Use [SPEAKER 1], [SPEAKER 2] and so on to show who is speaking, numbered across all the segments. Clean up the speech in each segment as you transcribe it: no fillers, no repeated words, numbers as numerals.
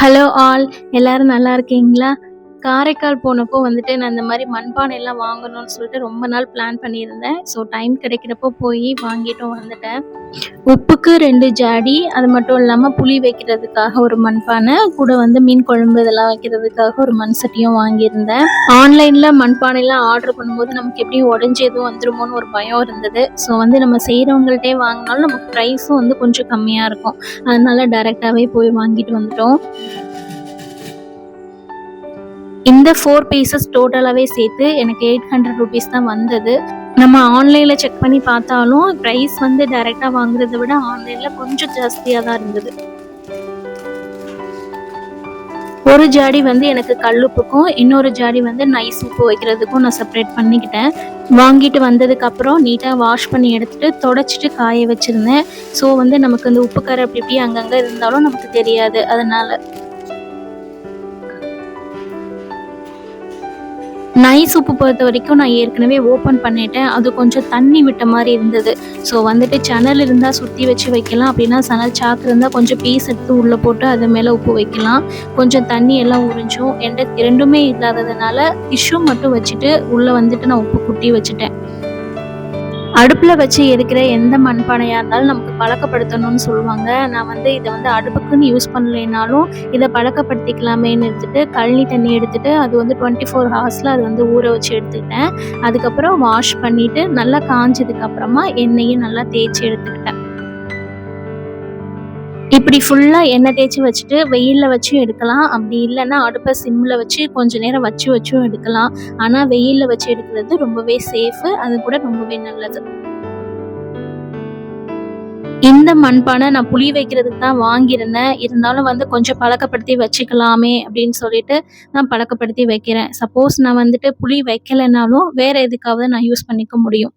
[SPEAKER 1] Hello all, எல்லாரும் நல்லா இருக்கீங்களா? காரைக்கால் போனப்போ வந்துட்டு நான் இந்த மாதிரி மண்பானைலாம் வாங்கணும்னு சொல்லிட்டு ரொம்ப நாள் பிளான் பண்ணியிருந்தேன். ஸோ டைம் கிடைக்கிறப்போ போய் வாங்கிட்டும் வந்துட்டேன். உப்புக்கு 2 ஜாடி, அது மட்டும் இல்லாமல் புளி வைக்கிறதுக்காக ஒரு மண்பானை, கூட வந்து மீன் குழம்பு இதெல்லாம் வைக்கிறதுக்காக ஒரு மண் சட்டியும் வாங்கியிருந்தேன். ஆன்லைனில் மண்பானைலாம் ஆர்டர் பண்ணும்போது நமக்கு எப்படியும் உடஞ்சி எதுவும் வந்துருமோன்னு ஒரு பயம் இருந்தது. ஸோ வந்து நம்ம செய்கிறவங்கள்ட்டே வாங்கினாலும் நமக்கு ப்ரைஸும் வந்து கொஞ்சம் கம்மியாக இருக்கும். அதனால டைரெக்டாகவே போய் வாங்கிட்டு வந்துட்டோம். இந்த 4 பீசஸ் டோட்டலாகவே சேர்த்து எனக்கு 800 ருபீஸ் தான் வந்தது. நம்ம ஆன்லைனில் செக் பண்ணி பார்த்தாலும் ப்ரைஸ் வந்து டைரெக்டாக வாங்குறதை விட ஆன்லைனில் கொஞ்சம் ஜாஸ்தியாக தான் இருந்தது. ஒரு ஜாடி வந்து எனக்கு கல்லுப்புக்கும், இன்னொரு ஜாடி வந்து நைஸ் உப்பு வைக்கிறதுக்கும் நான் செப்பரேட் பண்ணிக்கிட்டேன். வாங்கிட்டு வந்ததுக்கப்புறம் நீட்டாக வாஷ் பண்ணி எடுத்துகிட்டு தொடச்சிட்டு காய வச்சுருந்தேன். ஸோ வந்து நமக்கு அந்த உப்பு கரை அப்படி இப்படி அங்கங்கே இருந்தாலும் நமக்கு தெரியாது. அதனால் நைஸ் உப்பு பொறுத்த வரைக்கும் நான் ஏற்கனவே ஓப்பன் பண்ணிட்டேன். அது கொஞ்சம் தண்ணி விட்ட மாதிரி இருந்தது. ஸோ வந்துட்டு சணல் இருந்தால் சுற்றி வச்சு வைக்கலாம், அப்படின்னா சணல் சாக்கு இருந்தால் கொஞ்சம் பீஸ் எடுத்து உள்ளே போட்டு அது மேலே உப்பு வைக்கலாம். கொஞ்சம் தண்ணி எல்லாம் உறிஞ்சும். என்கிட்ட ரெண்டுமே இல்லாததுனால டிஷ்யூ மட்டும் வச்சுட்டு உள்ளே வந்துட்டு நான் உப்பு குட்டி வச்சுட்டேன். அடுப்பில் வச்சு எடுக்கிற எந்த மண்பானையாக இருந்தாலும் நமக்கு பழக்கப்படுத்தணும்னு சொல்லுவாங்க. நான் வந்து இதை வந்து அடுப்புக்குன்னு யூஸ் பண்ணலைனாலும் இதை பழக்கப்படுத்திக்கலாமேன்னு எடுத்துகிட்டு கழனி தண்ணி எடுத்துகிட்டு அது வந்து 24 ஹவர்ஸில் அது வந்து ஊற வச்சு எடுத்துக்கிட்டேன். அதுக்கப்புறம் வாஷ் பண்ணிவிட்டு நல்லா காஞ்சதுக்கப்புறமா எண்ணெயும் நல்லா தேய்ச்சி எடுத்துக்கிட்டேன். இப்படி ஃபுல்லாக எண்ணெய் தேய்ச்சி வச்சுட்டு வெயிலில் வச்சும் எடுக்கலாம். அப்படி இல்லைன்னா அடுப்பை சிம்மில் வச்சு கொஞ்சம் நேரம் வச்சும் எடுக்கலாம். ஆனால் வெயிலில் வச்சு எடுக்கிறது ரொம்பவே சேஃபு, அது கூட ரொம்பவே நல்லது. இந்த மண்பானை நான் புளி வைக்கிறதுக்கு தான் வாங்கியிருந்தேன். இருந்தாலும் வந்து கொஞ்சம் பழக்கப்படுத்தி வச்சுக்கலாமே அப்படின்னு சொல்லிட்டு நான் பழக்கப்படுத்தி வைக்கிறேன். சப்போஸ் நான் வந்துட்டு புளி வைக்கலைனாலும் வேறு எதுக்காவது நான் யூஸ் பண்ணிக்க முடியும்.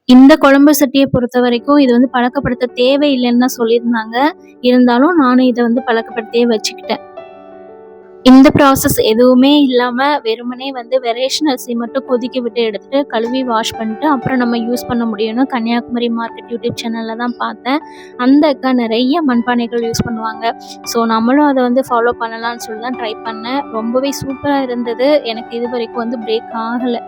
[SPEAKER 1] இந்த குழம்பு சட்டியை பொறுத்த வரைக்கும் இது வந்து பழக்கப்படுத்த தேவையில்லைன்னு தான் சொல்லியிருந்தாங்க. இருந்தாலும் நானும் இதை வந்து பழக்கப்படுத்தியே வச்சுக்கிட்டேன். இந்த ப்ராசஸ் எதுவுமே இல்லாமல் வெறுமனே வந்து ரேஷன் அரிசி மட்டும் கொதிக்க விட்டு எடுத்துட்டு கழுவி வாஷ் பண்ணிட்டு அப்புறம் நம்ம யூஸ் பண்ண முடியும்னு கன்னியாகுமரி மார்க்கெட் யூடியூப் சேனலில் தான் பார்த்தேன். அந்த அக்கா நிறைய மண்பானைகள் யூஸ் பண்ணுவாங்க. ஸோ நம்மளும் அதை வந்து ஃபாலோ பண்ணலாம்னு சொல்லி தான் ட்ரை பண்ணேன். ரொம்பவே சூப்பராக இருந்தது. எனக்கு இது வரைக்கும் வந்து பிரேக் ஆகலை.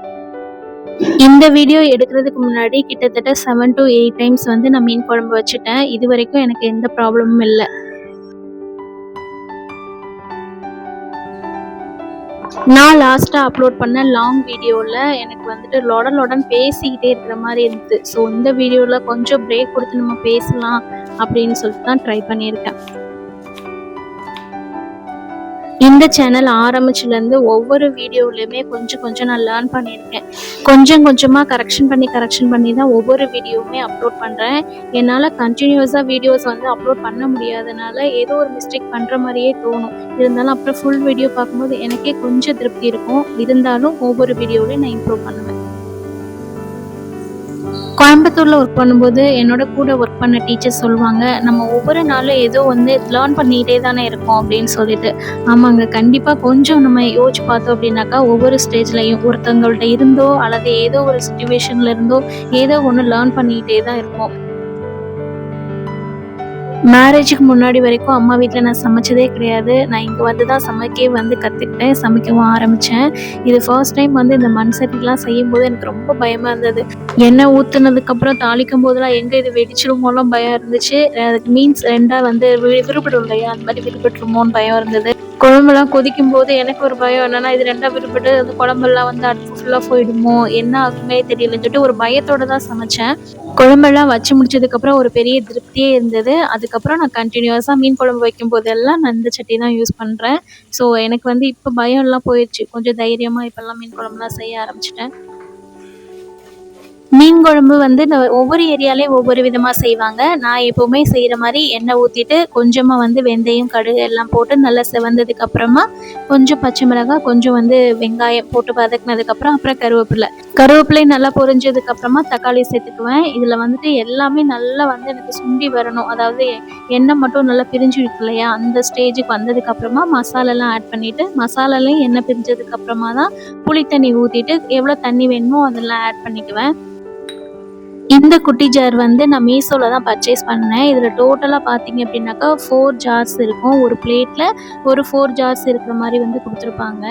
[SPEAKER 1] இந்த வீடியோ எடுக்கிறதுக்கு முன்னாடி கிட்டத்தட்ட 7 to 8 டைம்ஸ் வந்து நான் மீன் குழம்பு வச்சுட்டேன். இது வரைக்கும் எனக்கு எந்த ப்ராப்ளமும் இல்லை. நான் லாஸ்ட்டாக அப்லோட் பண்ண லாங் வீடியோவில் எனக்கு வந்துட்டு லொடன் பேசிக்கிட்டே இருக்கிற மாதிரி இருந்தது. ஸோ இந்த வீடியோவில் கொஞ்சம் பிரேக் கொடுத்து நம்ம பேசலாம் அப்படின்னு சொல்லிட்டு தான் ட்ரை பண்ணியிருக்கேன். இந்த சேனல் ஆரம்பிச்சுலேருந்து ஒவ்வொரு வீடியோவிலையுமே கொஞ்சம் நான் லேர்ன் பண்ணியிருக்கேன். கொஞ்சமாக கரெக்ஷன் பண்ணி தான் ஒவ்வொரு வீடியோவுமே அப்லோட் பண்ணுறேன். என்னால் கண்டினியூஸாக வீடியோஸ் வந்து அப்லோட் பண்ண முடியாதனால ஏதோ ஒரு மிஸ்டேக் பண்ணுற மாதிரியே தோணும். இருந்தாலும் அப்புறம் ஃபுல் வீடியோ பார்க்கும்போது எனக்கே கொஞ்சம் திருப்தி இருக்கும். இருந்தாலும் ஒவ்வொரு வீடியோவிலையும் நான் இம்ப்ரூவ் பண்ணுவேன். கோயம்புத்தூரில் ஒர்க் பண்ணும்போது என்னோட கூட ஒர்க் பண்ண டீச்சர் சொல்லுவாங்க, நம்ம ஒவ்வொரு நாளும் ஏதோ வந்து லேர்ன் பண்ணிகிட்டே தானே இருக்கோம் அப்படின்னு சொல்லிட்டு. ஆமாங்க, கண்டிப்பாக கொஞ்சம் நம்ம யோசிச்சு பார்த்தோம் அப்படின்னாக்கா ஒவ்வொரு ஸ்டேஜ்லையும் ஒருத்தவங்கள்ட்ட இருந்தோ அல்லது ஏதோ ஒரு சுச்சுவேஷனில் இருந்தோ ஏதோ ஒன்று லேர்ன் பண்ணிக்கிட்டே தான் இருப்போம். மேரேஜுக்கு முன்னாடி வரைக்கும் அம்மா வீட்டில் நான் சமைச்சதே கிடையாது. நான் இங்கே வந்து தான் கற்றுக்கிட்டேன், சமைக்கவும் ஆரம்பித்தேன். இது ஃபர்ஸ்ட் டைம் வந்து இந்த மண் சட்டிலாம் செய்யும்போது எனக்கு ரொம்ப பயமாக இருந்தது. எண்ணெய் ஊற்றுனதுக்கப்புறம் தாளிக்கும் போதெல்லாம் எங்கே இது வெடிச்சிருமோலாம் பயம் இருந்துச்சு. அதுக்கு மீன்ஸ் ரெண்டாக வந்து விருப்படும் இல்லையா, அந்த மாதிரி விருப்பட்டுருமோன்னு பயம் இருந்தது. குழம்புலாம் கொதிக்கும் போது எனக்கு ஒரு பயம், என்னன்னா இது ரெண்டாக விருப்பட்டு அந்த குழம்பெல்லாம் வந்து அடுப்பு ஃபுல்லாக போயிடுமோ, என்ன ஆகுமே தெரியலன்னு சொல்லிட்டு ஒரு பயத்தோடு தான் சமைச்சேன். குழம்பெல்லாம் வச்சு முடிச்சதுக்கப்புறம் ஒரு பெரிய திருப்தியே இருந்தது. அதுக்கப்புறம் நான் கண்டினியூஸாக மீன் குழம்பு வைக்கும் போதெல்லாம் நான் இந்த சட்டி தான் யூஸ் பண்ணுறேன். ஸோ எனக்கு வந்து இப்போ பயம்லாம் போயிடுச்சு. கொஞ்சம் தைரியமாக இப்போல்லாம் மீன் குழம்புலாம் செய்ய ஆரம்பிச்சிட்டேன். மீன் குழம்பு வந்து ஒவ்வொரு ஏரியாலையும் ஒவ்வொரு விதமாக செய்வாங்க. நான் எப்போவுமே செய்கிற மாதிரி எண்ணெய் ஊற்றிட்டு கொஞ்சமாக வந்து வெந்தயம், கடுகு எல்லாம் போட்டு நல்லா செவந்ததுக்கப்புறமா கொஞ்சம் பச்சை மிளகாய், கொஞ்சம் வந்து வெங்காயம் போட்டு வதக்கினதுக்கப்புறம் அப்புறம் கருவேப்பிலை நல்லா பொரிஞ்சதுக்கப்புறமா தக்காளி சேர்த்துக்குவேன். இதில் வந்துட்டு எல்லாமே நல்லா வந்து எனக்கு சுண்டி வரணும். அதாவது எண்ணெய் மட்டும் நல்லா பிரிஞ்சு இருக்கு இல்லையா, அந்த ஸ்டேஜுக்கு வந்ததுக்கப்புறமா மசாலாலாம் ஆட் பண்ணிவிட்டு மசாலாலையும் எண்ணெய் பிரிஞ்சதுக்கப்புறமா தான் புளி தண்ணி ஊற்றிட்டு எவ்வளோ தண்ணி வேணுமோ அதெல்லாம் ஆட் பண்ணிக்குவேன். இந்த குட்டி ஜார் வந்து நான் மீஷோல தான் பர்ச்சேஸ் பண்ணேன். இதில டோட்டலா பார்த்தீங்க அப்படின்னாக்கா 4 ஜார்ஸ் இருக்கும். ஒரு பிளேட்ல ஒரு 4 ஜார்ஸ் இருக்கிற மாரி வந்து குடுத்துருப்பாங்க.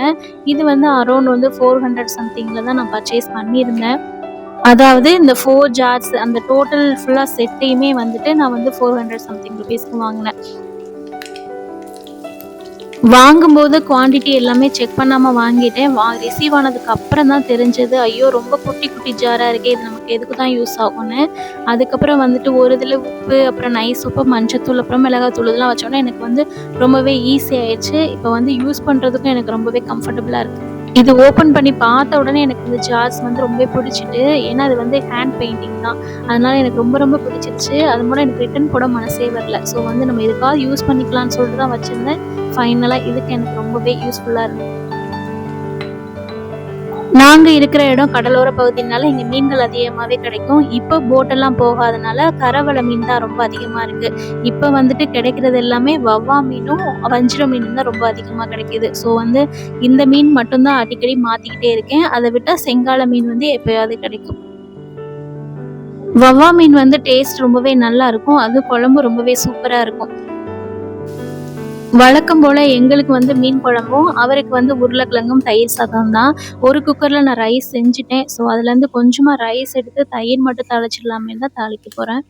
[SPEAKER 1] இது வந்து அரவுண்ட் வந்து 400 சம்திங்ல தான் நான் பர்ச்சேஸ் பண்ணியிருந்தேன். அதாவது இந்த 4 ஜார்ஸ் அந்த டோட்டல் ஃபுல்லா செட்டையுமே வந்துட்டு நான் வந்து 400 சம்திங் ரூபீஸ்க்கு வாங்குனேன். வாங்கும்போது குவான்டிட்டி எல்லாமே செக் பண்ணாம வாங்கிட்டேன். ரிசீவ் ஆனதுக்கு அப்புறம் தான் தெரிஞ்சது, ஐயோ! ரொம்ப குட்டி குட்டி ஜாரா இருக்கே! இது நமக்கு எதுக்கு தான் யூஸ் ஆகும்னு. அதுக்கப்புறம் வந்துட்டு ஒரு இதில உப்பு, அப்புறம் நைஸ் உப்பு, மஞ்சத்தூள், அப்புறம் மிளகாத்தூள் இதெல்லாம் வச்சோனே எனக்கு வந்து ரொம்பவே ஈஸி ஆயிடுச்சு. இப்போ வந்து யூஸ் பண்றதுக்கும் எனக்கு ரொம்பவே கம்ஃபர்டபுளா இருக்கு. இது ஓப்பன் பண்ணி பார்த்த உடனே எனக்கு இந்த ஜார்ஸ் வந்து ரொம்பவே பிடிச்சிட்டு. ஏன்னா அது வந்து ஹேண்ட் பெயிண்டிங் தான். அதனால எனக்கு ரொம்ப ரொம்ப பிடிச்சிருச்சு. அது மூலம் எனக்கு ரிட்டர்ன் போட மனசே வரல. ஸோ வந்து நம்ம எதுக்காவது யூஸ் பண்ணிக்கலாம்னு சொல்லிட்டு தான் வச்சிருந்தேன். ஃபைனலா இதுக்கு எனக்கு ரொம்பவே யூஸ்ஃபுல்லா இருந்தது. நாங்க இருக்கிற இடம் கடலோர பகுதினால இங்க மீன்கள் அதிகமாவே கிடைக்கும். இப்ப போட்டெல்லாம் போகாதனால கரவல மீன் தான் ரொம்ப அதிகமா இருக்கு. இப்ப வந்துட்டு கிடைக்கிறது எல்லாமே வவ்வா மீனும், வஞ்சிர மீனும் தான் ரொம்ப அதிகமா கிடைக்குது. ஸோ வந்து இந்த மீன் மட்டும் தான் அடிக்கடி மாத்திக்கிட்டே இருக்கேன். அத விட்டா செங்கால மீன் வந்து எப்பயாவது கிடைக்கும். வவ்வா மீன் வந்து டேஸ்ட் ரொம்பவே நல்லா இருக்கும். அதுவும் குழம்பு ரொம்பவே சூப்பரா இருக்கும். வழக்கம் போல எங்களுக்கு வந்து மீன் குழம்பும், அவருக்கு வந்து உருளைக்கிழங்கும், தயிர் சாதம் தான். ஒரு குக்கர்ல நான் ரைஸ் செஞ்சுட்டேன். ஸோ அதுலேருந்து கொஞ்சமா ரைஸ் எடுத்து தயிர் மட்டும் தாளிச்சிடலாமேன்னு தான் தாளிக்க போறேன்.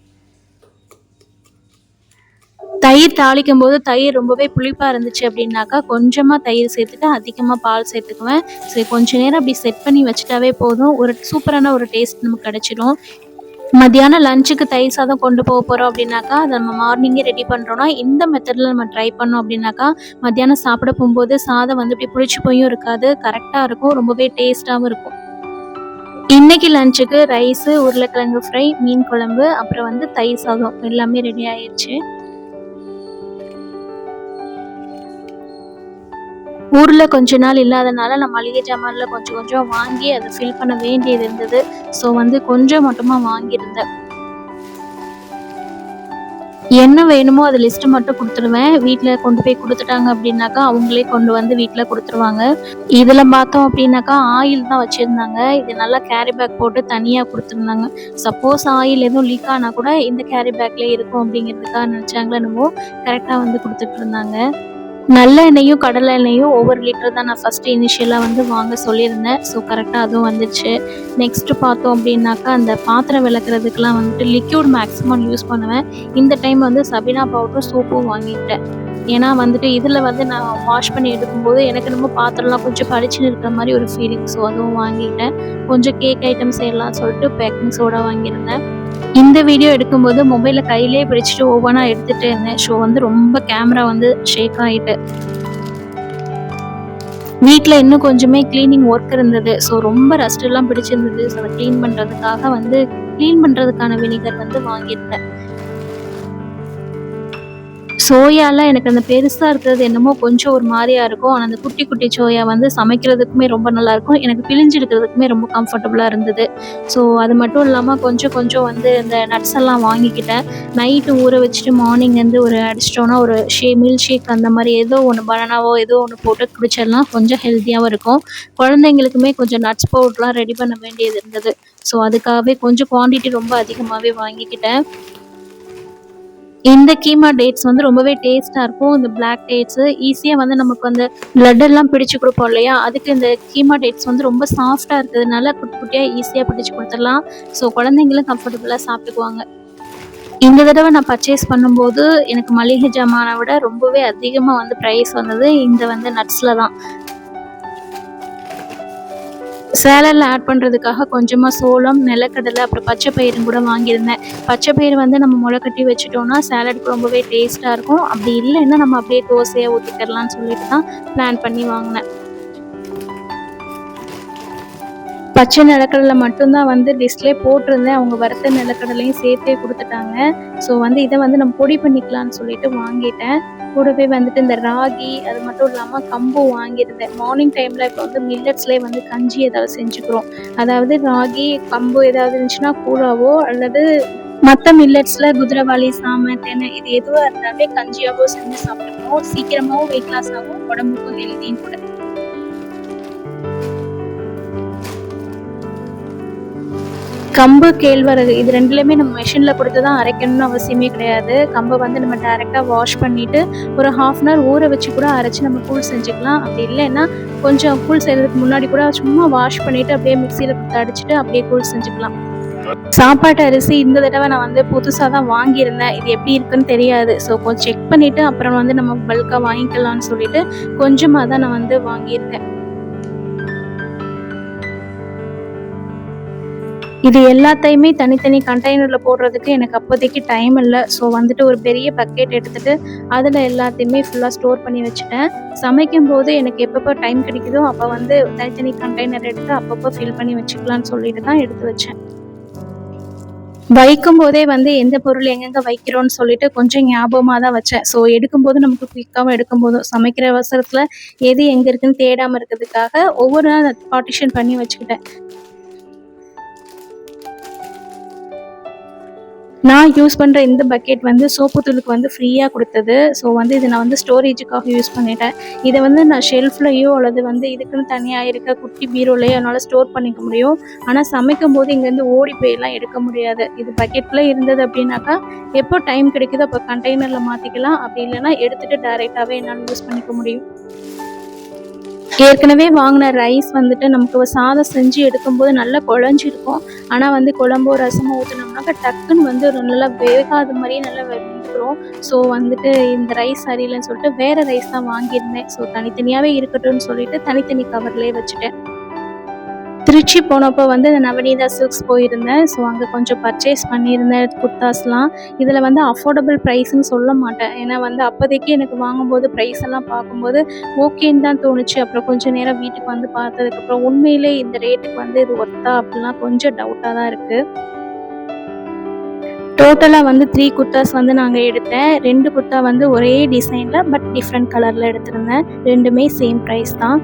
[SPEAKER 1] தயிர் தாளிக்கும்போது தயிர் ரொம்பவே புளிப்பா இருந்துச்சு அப்படின்னாக்கா, கொஞ்சமா தயிர் சேர்த்துட்டு அதிகமா பால் சேர்த்துக்குவேன். சரி கொஞ்ச நேரம் அப்படி செட் பண்ணி வச்சுட்டாவே போதும். ஒரு சூப்பரான ஒரு டேஸ்ட் நமக்கு கிடைச்சிடும். மத்தியானம் லஞ்சுக்கு தயிர் சாதம் கொண்டு போறோம் அப்படின்னாக்கா, அத நம்ம மார்னிங்கே ரெடி பண்றோம்னா, இந்த மெத்தட்ல நம்ம ட்ரை பண்ணோம் அப்படின்னாக்கா, மத்தியானம் சாப்பிட போம்போது சாதம் வந்து இப்படி புளிச்சு போயும் இருக்காது. கரெக்ட்டா இருக்கும். ரொம்பவே டேஸ்ட்டாவும் இருக்கும். இன்னைக்கு லஞ்சுக்கு ரைஸு, உருளைக்கிழங்கு ஃப்ரை, மீன் குழம்பு, அப்புறம் வந்து தயிர் சாதம் எல்லாமே ரெடி ஆயிருச்சு. ஊர்ல கொஞ்ச நாள் இல்லாதனால நான் மளிகை ஜாமான்ல கொஞ்சம் கொஞ்சம் வாங்கி அத ஃபில் பண்ண வேண்டியது இருந்தது. ஸோ வந்து கொஞ்சம் மட்டுமா வாங்கியிருந்தேன். என்ன வேணுமோ அது லிஸ்ட் மட்டும் குடுத்துருவேன். வீட்ல கொண்டு போய் குடுத்துட்டாங்க அப்படின்னாக்கா, அவங்களே கொண்டு வந்து வீட்ல குடுத்துருவாங்க. இதுல பார்த்தோம் அப்படின்னாக்கா, ஆயில் தான் வச்சிருந்தாங்க. இது நல்லா கேரி பேக் போட்டு தனியா குடுத்துருந்தாங்க. சப்போஸ் ஆயில் எதுவும் லீக் ஆனா கூட இந்த கேரி பேக்லயே இருக்கும் அப்படிங்கிறதுக்காக நினைச்சாங்களோ என்னமோ, கரெக்ட்டா வந்து குடுத்துட்டு இருந்தாங்க. நல்லெண்ணெயும், கடலை எண்ணெயும் ஒவ்வொரு லிட்டர் தான் நான் ஃபர்ஸ்ட்டு இனிஷியலா வந்து வாங்க சொல்லியிருந்தேன். ஸோ கரெக்ட்டா அதுவும் வந்துருச்சு. நெக்ஸ்ட்டு பார்த்தோம் அப்படின்னாக்கா, அந்த பாத்திரம் விளக்குறதுக்கெல்லாம் வந்துட்டு லிக்விட் மேக்ஸிமம் யூஸ் பண்ணுவேன். இந்த டைம் வந்து சபீனா பவுடரும், சோப்பும் வாங்கிட்டேன். ஏன்னா வந்துட்டு இதில வந்து நான் வாஷ் பண்ணி எடுக்கும்போது எனக்கு என்னமோ பாத்திரம்லாம் கொஞ்சம் பளிச்சுன்னு இருக்கிற மாரி ஒரு ஃபீலிங். ஸோ அதுவும் வாங்கிட்டேன். கொஞ்சம் கேக் ஐட்டம் செய்யலாம்னு சொல்லிட்டு பேக்கிங் சோடா வாங்கியிருந்தேன். இந்த வீடியோ எடுக்கும்போது மொபைல கையிலேயே பிடிச்சிட்டு ஒவ்வொன்றா எடுத்துட்டே இருந்தேன். ஸோ வந்து ரொம்ப கேமரா வந்து ஷேக் ஆயிட்டு. வீட்ல இன்னும் கொஞ்சமே கிளீனிங் ஒர்க் இருந்தது. ஸோ ரொம்ப ரஸ்ட் எல்லாம் பிடிச்சிருந்தது. ஸோ அத கிளீன் பண்றதுக்காக வந்து கிளீன் பண்றதுக்கான வினிகர் வந்து வாங்கியிருந்தேன். சோயால எனக்கு அந்த பெருசா இருக்கிறது என்னமோ கொஞ்சம் ஒரு மாரியா இருக்கும். ஆனா அந்த குட்டி குட்டி சோயா வந்து சமைக்கிறதுக்குமே ரொம்ப நல்லாயிருக்கும். எனக்கு பிழிஞ்சு எடுக்கிறதுக்குமே ரொம்ப கம்ஃபர்டபுளா இருந்தது. ஸோ அது மட்டும் இல்லாம கொஞ்சம் கொஞ்சம் வந்து இந்த நட்ஸ் எல்லாம் வாங்கிக்கிட்டேன். நைட்டு ஊற வச்சுட்டு மார்னிங் வந்து ஒரு அடிச்சிட்டோம்னா ஒரு மில்க் ஷேக் அந்த மாரி ஏதோ ஒண்ணு பனானாவோ ஏதோ ஒண்ணு போட்டு குடிச்சிடலாம். கொஞ்சம் ஹெல்த்தியாவும் இருக்கும். குழந்தைங்களுக்குமே கொஞ்சம் நட்ஸ் பவுடர்லாம் ரெடி பண்ண வேண்டியது இருந்தது. ஸோ அதுக்காகவே கொஞ்சம் குவான்டிட்டி ரொம்ப அதிகமாவே வாங்கிக்கிட்டேன். இந்த கீமா டேட்ஸ் வந்து ரொம்பவே டேஸ்ட்டா இருக்கும். இந்த பிளாக் டேட்ஸு ஈஸியா வந்து நமக்கு அந்த பிளட் எல்லாம் பிடிச்சு குடுப்போம் இல்லையா? அதுக்கு இந்த கீமா டேட்ஸ் வந்து ரொம்ப சாஃப்ட்டா இருக்கிறதுனால குட்டி குட்டியா ஈஸியா பிடிச்சு குடுத்துடலாம். ஸோ குழந்தைங்களும் கம்ஃபர்டபுளா சாப்பிட்டுக்குவாங்க. இந்த தடவ நான் பர்ச்சேஸ் பண்ணும்போது எனக்கு மளிகை ஜாமான விட ரொம்பவே அதிகமா வந்து பிரைஸ் வந்தது. இந்த வந்து நட்ஸ்ல தான். சேலட்ல ஆட் பண்றதுக்காக கொஞ்சமா சோளம், நிலக்கடலை, அப்புறம் பச்சை பயிரும் கூட வாங்கியிருந்தேன். பச்சை பயிறு வந்து நம்ம முளைக்கட்டி வச்சுட்டோம்னா சேலட்க்கு ரொம்பவே டேஸ்ட்டா இருக்கும். அப்படி இல்லைன்னா நம்ம அப்படியே தோசையா ஊத்திக்கிடலாம்னு சொல்லிட்டு தான் பிளான் பண்ணி வாங்கினேன். பச்சை நிலக்கடலை மட்டும் தான் வந்து லிஸ்ட்லயே போட்டிருந்தேன். அவங்க வறுத்த நிலக்கடலையும் சேர்த்தே குடுத்துட்டாங்க. ஸோ வந்து இத வந்து நம்ம பொடி பண்ணிக்கலாம்னு சொல்லிட்டு வாங்கிட்டேன். கூடவே வந்துட்டு இந்த ராகி அது மட்டும் இல்லாம கம்பும் வாங்கியிருந்தேன். மார்னிங் டைம்ல இப்போ வந்து மில்லட்ஸ்லயே வந்து கஞ்சி ஏதாவது செஞ்சுக்கிறோம். அதாவது ராகி, கம்பு ஏதாவது இருந்துச்சுன்னா கூழாவோ அல்லது மத்த மில்லட்ஸ்ல குதிரைவாலி, சாமை, தெனை இது எதுவா இருந்தாலுமே கஞ்சியாவோ செஞ்சு சாப்பிட்டுக்குவோம். சீக்கிரமாவும் வெயிட் லாஸ் ஆகும். உடம்புக்கும் ஹெல்தியும் கூட. கம்பு, கேழ்வரகு இது 2லையுமே நம்ம மெஷினில் கொடுத்து தான் அரைக்கணும்னு அவசியமே கிடையாது. கம்பை வந்து நம்ம டைரெக்டாக வாஷ் பண்ணிவிட்டு ஒரு 1/2 அன் ஹவர் ஊற வச்சு கூட அரைச்சி நம்ம கூழ் செஞ்சுக்கலாம். அப்படி இல்லைன்னா கொஞ்சம் கூழ் செய்கிறதுக்கு முன்னாடி கூட சும்மா வாஷ் பண்ணிவிட்டு அப்படியே மிக்சியில் கொடுத்து அடிச்சுட்டு அப்படியே கூழ் செஞ்சுக்கலாம். சாப்பாட்டு அரிசி இந்த தடவை நான் வந்து புதுசாக தான் வாங்கியிருந்தேன். இது எப்படி இருக்குன்னு தெரியாது. ஸோ கொஞ்சம் செக் பண்ணிவிட்டு அப்புறம் வந்து நம்ம பல்காக வாங்கிக்கலாம்னு சொல்லிட்டு கொஞ்சமாக தான் நான் வந்து வாங்கியிருக்கேன். இது எல்லாத்தையுமே தனித்தனி கண்டெய்னரில் போடுறதுக்கு எனக்கு அப்போதைக்கு டைம் இல்லை. ஸோ வந்துட்டு ஒரு பெரிய பக்கெட் எடுத்துகிட்டு அதில் எல்லாத்தையுமே ஃபுல்லாக ஸ்டோர் பண்ணி வச்சுட்டேன். சமைக்கும் போது எனக்கு எப்பப்போ டைம் கிடைக்குதோ அப்போ வந்து தனித்தனி கண்டெய்னர் எடுத்து அப்பப்போ ஃபில் பண்ணி வச்சுக்கலான்னு சொல்லிட்டு தான் எடுத்து வச்சேன். வைக்கும் போதே வந்து எந்த பொருள் எங்கெங்கே வைக்கிறோன்னு சொல்லிட்டு கொஞ்சம் ஞாபகமாக தான் வச்சேன். ஸோ எடுக்கும்போது நமக்கு குயிக்காகவும் எடுக்கும்போதும் சமைக்கிற அவசரத்தில் எது எங்கே இருக்குன்னு தேடாமல் இருக்கிறதுக்காக ஒவ்வொரு நாள் பார்ட்டிஷன் பண்ணி வச்சுக்கிட்டேன். நான் யூஸ் பண்ணுற இந்த பக்கெட் வந்து சோப்பு தூளுக்கு வந்து ஃப்ரீயாக கொடுத்தது. ஸோ வந்து இதை நான் வந்து ஸ்டோரேஜுக்காக யூஸ் பண்ணிட்டேன். இதை வந்து நான் ஷெல்ஃப்லையோ அல்லது வந்து இதுக்குன்னு தனியாக இருக்க குட்டி பீரோலையோ என்னால் ஸ்டோர் பண்ணிக்க முடியும். ஆனால் சமைக்கும் போது இங்கேருந்து ஓடி போயெல்லாம் எடுக்க முடியாது. இது பக்கெட்டில் இருந்தது அப்படின்னாக்கா எப்போ டைம் கிடைக்குதோ அப்போ கண்டெய்னரில் மாற்றிக்கலாம். அப்படி இல்லைன்னா எடுத்துகிட்டு டைரெக்டாகவே என்னால் யூஸ் பண்ணிக்க முடியும். ஏற்கனவே வாங்கின ரைஸ் வந்துட்டு நமக்கு சாதம் செஞ்சு எடுக்கும்போது நல்லா குழஞ்சிருக்கும். ஆனால் வந்து குழம்போ ரசமோ ஊற்றினோம்னாக்கா டக்குன்னு வந்து ஒரு நல்லா வேகாத மாதிரியே நல்லா வெந்துடும். ஸோ வந்துட்டு இந்த ரைஸ் சரியில்லைன்னு சொல்லிட்டு வேறு ரைஸ் தான் வாங்கியிருந்தேன். ஸோ தனித்தனியாகவே இருக்கட்டும்னு சொல்லிட்டு தனித்தனி கவர்லேயே வச்சுட்டேன். திருச்சி போனப்போ வந்து இந்த நவநீதா சில்க்ஸ் போயிருந்தேன். ஸோ அங்கே கொஞ்சம் பர்ச்சேஸ் பண்ணியிருந்தேன் குர்தாஸ்லாம். இதில் வந்து அஃபோர்டபுள் ப்ரைஸ்ன்னு சொல்ல மாட்டேன். ஏன்னா வந்து அப்போதைக்கு எனக்கு வாங்கும்போது ப்ரைஸ் எல்லாம் பார்க்கும்போது ஓகேன்னு தான் தோணுச்சு. அப்புறம் கொஞ்சம் நேரம் வீட்டுக்கு வந்து பார்த்ததுக்கப்புறம் உண்மையிலே இந்த ரேட்டுக்கு வந்து இது ஒர்த்தா அப்படிலாம் கொஞ்சம் டவுட்டாக தான் இருக்குது. டோட்டலாக வந்து 3 குர்தாஸ் வந்து நாங்கள் எடுத்தேன். 2 குர்தா வந்து ஒரே டிசைனில் பட் டிஃப்ரெண்ட் கலரில் எடுத்திருந்தேன். 2மே சேம் ப்ரைஸ் தான்.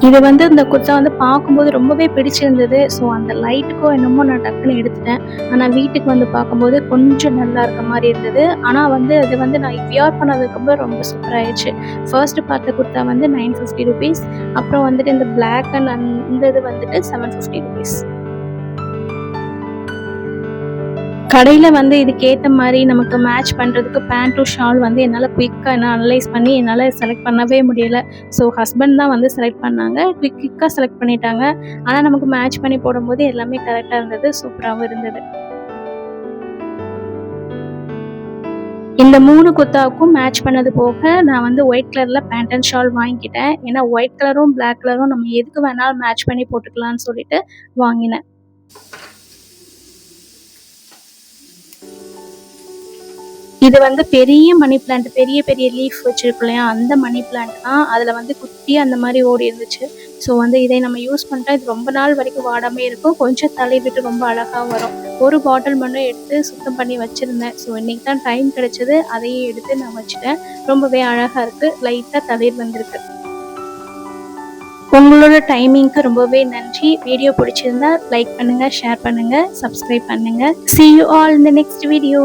[SPEAKER 1] இது வந்து இந்த குர்தா வந்து பார்க்கும்போது ரொம்பவே பிடிச்சிருந்தது. ஸோ அந்த லைட்டுக்கோ என்னமோ நான் டக்குன்னு எடுத்துட்டேன். ஆனால் வீட்டுக்கு வந்து பார்க்கும்போது கொஞ்சம் நல்லா இருக்க மாதிரி இருந்தது. ஆனால் வந்து அது வந்து நான் வியர் பண்ணதுக்கப்புறம் ரொம்ப சூப்பராகிடுச்சு. ஃபர்ஸ்ட்டு பார்த்த குர்தா வந்து 950 ருபீஸ். அப்புறம் வந்துட்டு இந்த பிளாக் அண்ட் இந்த இது வந்துட்டு 750 ருபீஸ். கடையில் வந்து இதுக்கேற்ற மாதிரி நமக்கு மேட்ச் பண்ணுறதுக்கு பேண்ட்டும் ஷால் வந்து என்னால் குயிக்காக அனலைஸ் பண்ணி என்னால் செலக்ட் பண்ணவே முடியலை. ஸோ ஹஸ்பண்ட் தான் வந்து செலக்ட் பண்ணாங்க. குயிக்காக செலக்ட் பண்ணிட்டாங்க. ஆனால் நமக்கு மேட்ச் பண்ணி போடும்போது எல்லாமே கரெக்டாக இருந்தது. சூப்பராகவும் இருந்தது. இந்த 3 குர்தாவுக்கும் மேட்ச் பண்ணது போக நான் வந்து ஒயிட் கலரில் பேண்ட் அண்ட் ஷால் வாங்கிக்கிட்டேன். ஏன்னா ஒயிட் கலரும் பிளாக் கலரும் நம்ம எதுக்கு வேணாலும் மேட்ச் பண்ணி போட்டுக்கலான்னு சொல்லிட்டு வாங்கினேன். இது வந்து பெரிய மணி பிளான்ட், பெரிய பெரிய லீஃப் வச்சிருக்கும் இல்லையா, அந்த மணி பிளான்ட் தான். அதில் வந்து குட்டியாக அந்த மாதிரி ஓடி இருந்துச்சு. ஸோ வந்து இதை நம்ம யூஸ் பண்ணிட்டா இது ரொம்ப நாள் வரைக்கும் வாடாமல் இருக்கும். கொஞ்சம் தள்ளி விட்டு ரொம்ப அழகாக வரும். ஒரு பாட்டில் மட்டும் எடுத்து சுத்தம் பண்ணி வச்சுருந்தேன். ஸோ இன்றைக்கி தான் டைம் கிடச்சிது. அதையும் எடுத்து நான் வச்சுட்டேன். ரொம்பவே அழகாக இருக்குது. லைட்டாக தளிர் வந்திருக்கு. உங்களோட டைமிங்க்கு ரொம்பவே நன்றி. வீடியோ பிடிச்சிருந்தா லைக் பண்ணுங்கள், ஷேர் பண்ணுங்கள், சப்ஸ்கிரைப் பண்ணுங்கள். See you all in the next video.